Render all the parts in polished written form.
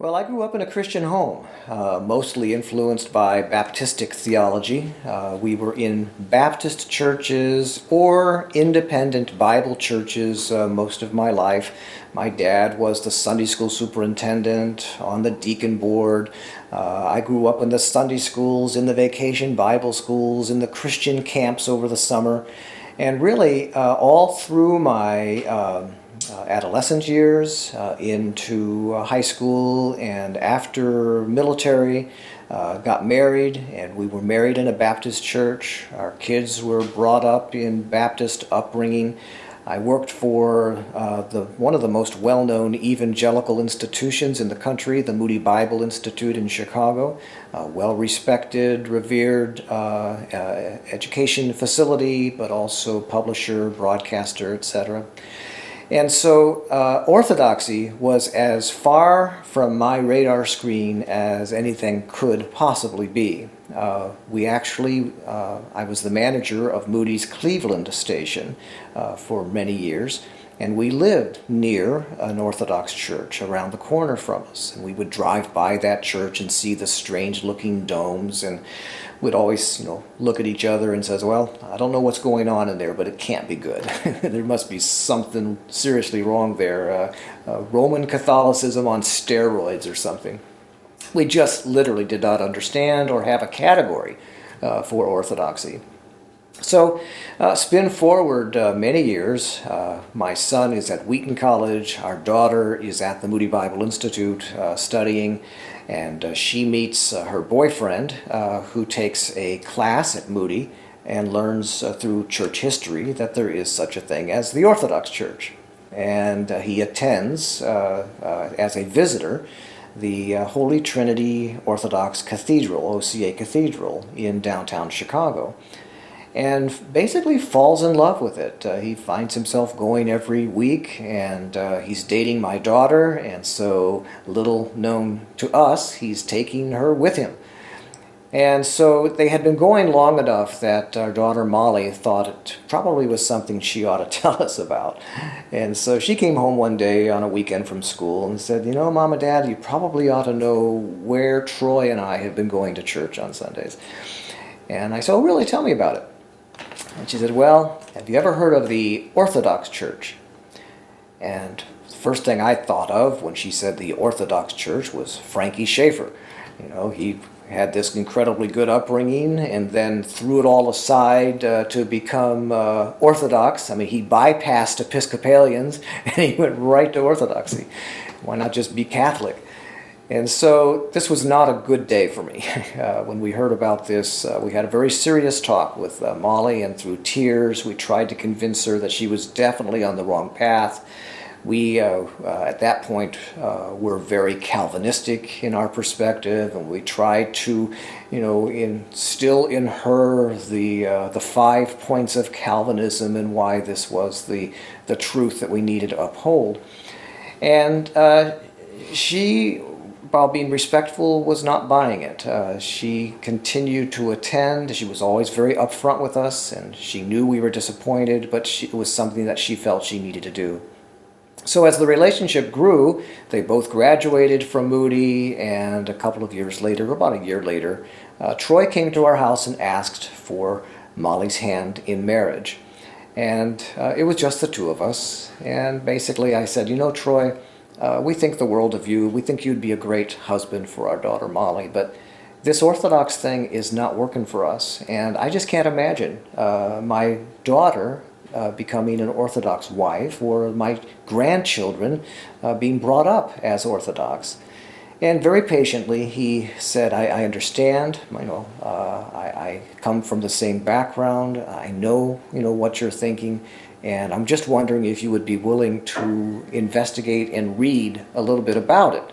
Well, I grew up in a Christian home, mostly influenced by Baptistic theology. We were in Baptist churches or independent Bible churches most of my life. My dad was the Sunday school superintendent on the deacon board. I grew up in the Sunday schools, in the vacation Bible schools, in the Christian camps over the summer. And really, all through my adolescent years, into high school, and after military, got married, and we were married in a Baptist church. Our kids were brought up in Baptist upbringing. I worked for one of the most well-known evangelical institutions in the country, the Moody Bible Institute in Chicago, a well-respected, revered education facility, but also publisher, broadcaster, etc. And so Orthodoxy was as far from my radar screen as anything could possibly be. I was the manager of Moody's Cleveland station for many years, and we lived near an Orthodox church around the corner from us. And we would drive by that church and see the strange-looking domes, and we'd always, look at each other and says, well, I don't know what's going on in there, but it can't be good. There must be something seriously wrong there. Roman Catholicism on steroids or something. We just literally did not understand or have a category for orthodoxy. So, spin forward many years. My son is at Wheaton College. Our daughter is at the Moody Bible Institute studying, and she meets her boyfriend who takes a class at Moody and learns through church history that there is such a thing as the Orthodox Church. And he attends, as a visitor, the Holy Trinity Orthodox Cathedral, OCA Cathedral, in downtown Chicago, and basically falls in love with it. He finds himself going every week, and he's dating my daughter, and so, little known to us, he's taking her with him. And so they had been going long enough that our daughter Molly thought it probably was something she ought to tell us about. And so she came home one day on a weekend from school and said, Mom and Dad, you probably ought to know where Troy and I have been going to church on Sundays. And I said, oh, really? Tell me about it. And she said, well, have you ever heard of the Orthodox Church? And the first thing I thought of when she said the Orthodox Church was Frankie Schaefer. He had this incredibly good upbringing and then threw it all aside to become Orthodox. He bypassed Episcopalians and he went right to Orthodoxy. Why not just be Catholic? And so this was not a good day for me. When we heard about this, we had a very serious talk with Molly, and through tears we tried to convince her that she was definitely on the wrong path. We, at that point, were very Calvinistic in our perspective, and we tried to, instill in her the 5 points of Calvinism and why this was the truth that we needed to uphold. And she, while being respectful, was not buying it. She continued to attend. She was always very upfront with us, and she knew we were disappointed, but it was something that she felt she needed to do. So as the relationship grew, they both graduated from Moody, and a couple of years later, about a year later, Troy came to our house and asked for Molly's hand in marriage. And it was just the two of us, and basically I said, Troy, we think the world of you. We think you'd be a great husband for our daughter Molly, but this Orthodox thing is not working for us, and I just can't imagine my daughter becoming an Orthodox wife, or my grandchildren being brought up as Orthodox. And very patiently he said, I understand, I come from the same background, I know, what you're thinking, and I'm just wondering if you would be willing to investigate and read a little bit about it.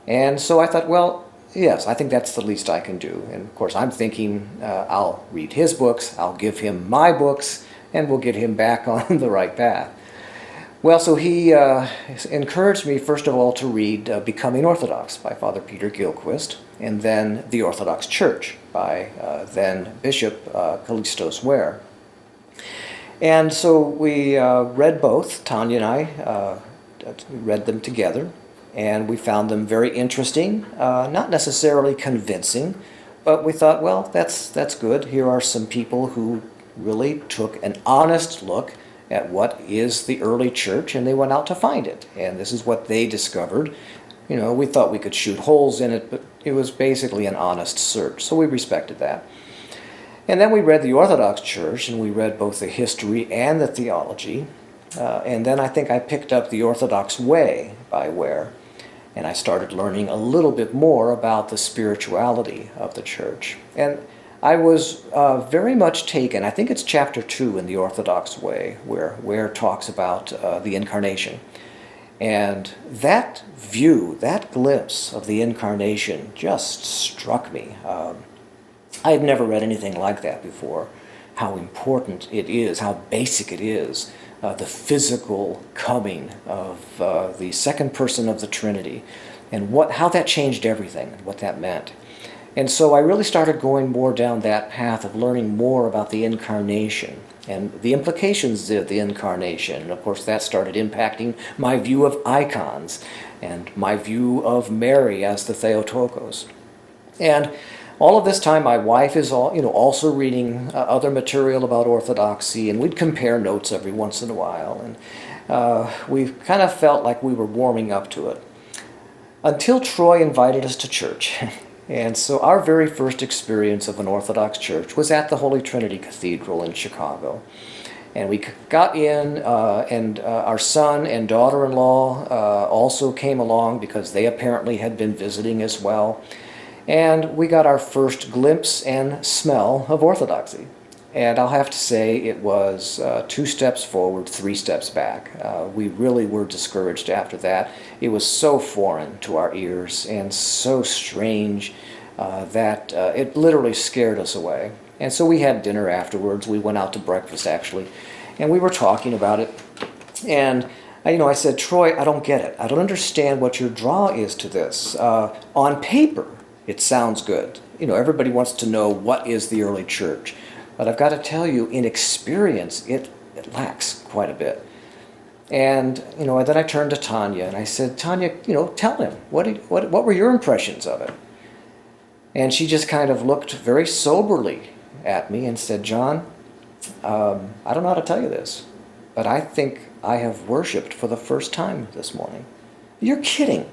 And so I thought, well, yes, I think that's the least I can do. And of course I'm thinking I'll read his books, I'll give him my books, and we'll get him back on the right path. Well, so he encouraged me, first of all, to read Becoming Orthodox by Father Peter Gilchrist, and then The Orthodox Church by then Bishop Callistos Ware. And so we read both. Tanya and I read them together. and we found them very interesting, not necessarily convincing, but we thought, well, that's good. Here are some people who really took an honest look at what is the early church, and they went out to find it. And this is what they discovered. We thought we could shoot holes in it, but it was basically an honest search, so we respected that. And then we read the Orthodox Church, and we read both the history and the theology. And then I think I picked up The Orthodox Way by Ware, and I started learning a little bit more about the spirituality of the church. And I was very much taken, I think it's chapter 2 in The Orthodox Way, where Ware talks about the Incarnation. And that view, that glimpse of the Incarnation just struck me. I had never read anything like that before, how important it is, how basic it is, the physical coming of the second person of the Trinity, and how that changed everything, and what that meant. And so I really started going more down that path of learning more about the Incarnation and the implications of the Incarnation. And of course that started impacting my view of icons and my view of Mary as the Theotokos. And all of this time my wife is also reading other material about Orthodoxy, and we'd compare notes every once in a while. And we kind of felt like we were warming up to it. Until Troy invited us to church. And so our very first experience of an Orthodox church was at the Holy Trinity Cathedral in Chicago. And we got in, and our son and daughter-in-law also came along because they apparently had been visiting as well. And we got our first glimpse and smell of Orthodoxy. And I'll have to say it was 2 steps forward, 3 steps back. We really were discouraged after that. It was so foreign to our ears and so strange that it literally scared us away. And so we had dinner afterwards. We went out to breakfast, actually, and we were talking about it. And I said, Troy, I don't get it. I don't understand what your draw is to this. On paper, it sounds good. Everybody wants to know what is the early church. But I've got to tell you, in experience, it lacks quite a bit. And, then I turned to Tanya and I said, Tanya, tell him, what were your impressions of it? And she just kind of looked very soberly at me and said, John, I don't know how to tell you this, but I think I have worshipped for the first time this morning. You're kidding.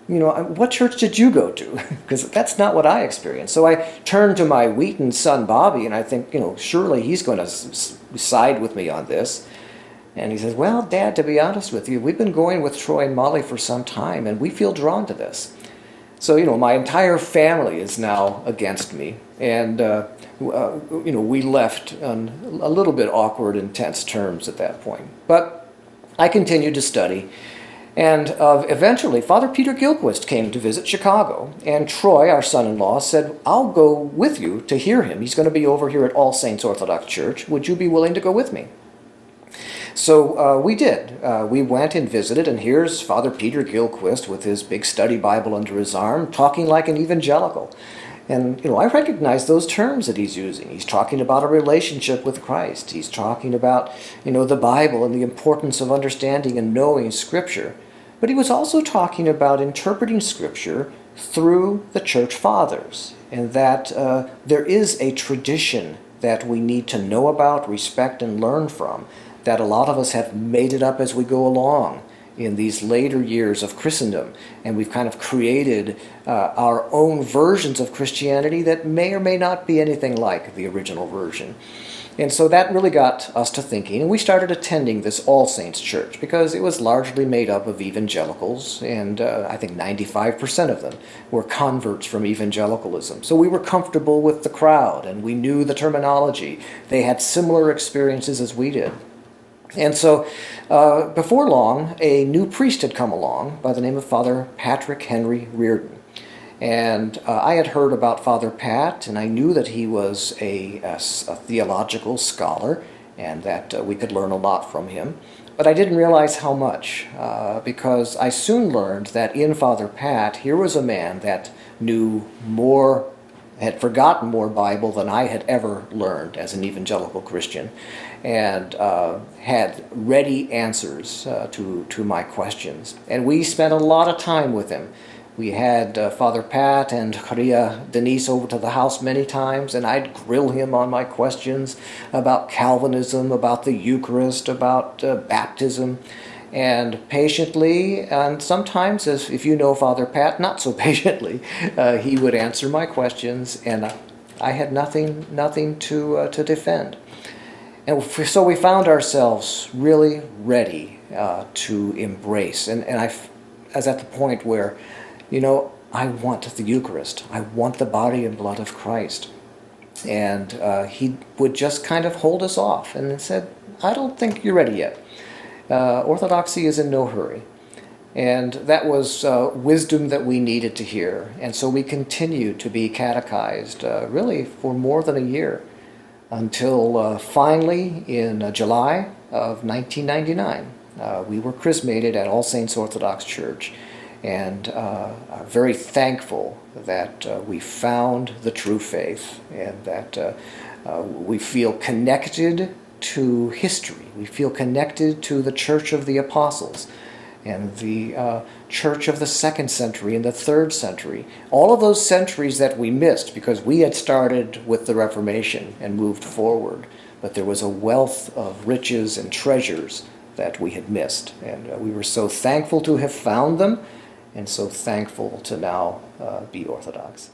What church did you go to? Because that's not what I experienced. So I turned to my Wheaton son, Bobby, and I think, surely he's going to side with me on this. And he says, well, Dad, to be honest with you, we've been going with Troy and Molly for some time, and we feel drawn to this. So, my entire family is now against me. And, we left on a little bit awkward and tense terms at that point. But I continued to study. And eventually, Father Peter Gilquist came to visit Chicago, and Troy, our son-in-law, said, I'll go with you to hear him. He's going to be over here at All Saints Orthodox Church. Would you be willing to go with me? So we did. We went and visited, and here's Father Peter Gilquist with his big study Bible under his arm, talking like an evangelical. And, I recognize those terms that he's using. He's talking about a relationship with Christ. He's talking about, the Bible and the importance of understanding and knowing Scripture. But he was also talking about interpreting Scripture through the Church Fathers, and that there is a tradition that we need to know about, respect, and learn from, that a lot of us have made it up as we go along in these later years of Christendom, and we've kind of created our own versions of Christianity that may or may not be anything like the original version. And so that really got us to thinking, and we started attending this All Saints Church because it was largely made up of evangelicals, and I think 95% of them were converts from evangelicalism. So we were comfortable with the crowd, and we knew the terminology. They had similar experiences as we did. And so, before long, a new priest had come along by the name of Father Patrick Henry Reardon. And I had heard about Father Pat, and I knew that he was a theological scholar, and that we could learn a lot from him. But I didn't realize how much, because I soon learned that in Father Pat, here was a man that knew more had forgotten more Bible than I had ever learned as an evangelical Christian, and had ready answers to my questions. And we spent a lot of time with him. We had Father Pat and Korea Denise over to the house many times, and I'd grill him on my questions about Calvinism, about the Eucharist, about baptism. And patiently, and sometimes, as if you know Father Pat, not so patiently, he would answer my questions, and I had nothing to defend. And so we found ourselves really ready to embrace. And I was at the point where, I want the Eucharist. I want the body and blood of Christ. And he would just kind of hold us off and said, I don't think you're ready yet. Orthodoxy is in no hurry. And that was wisdom that we needed to hear. And so we continued to be catechized really for more than a year until finally in July of 1999 we were chrismated at All Saints Orthodox Church, and are very thankful that we found the true faith, and that we feel connected to history. We feel connected to the Church of the Apostles and the Church of the 2nd century and the 3rd century. All of those centuries that we missed because we had started with the Reformation and moved forward. But there was a wealth of riches and treasures that we had missed. And we were so thankful to have found them, and so thankful to now be Orthodox.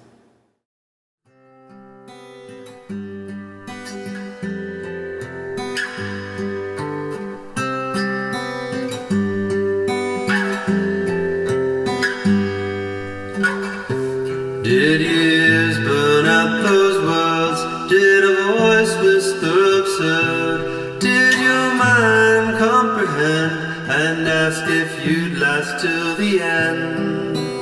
Did years burn out those words? Did a voice whisper absurd? Did your mind comprehend and ask if you'd last till the end?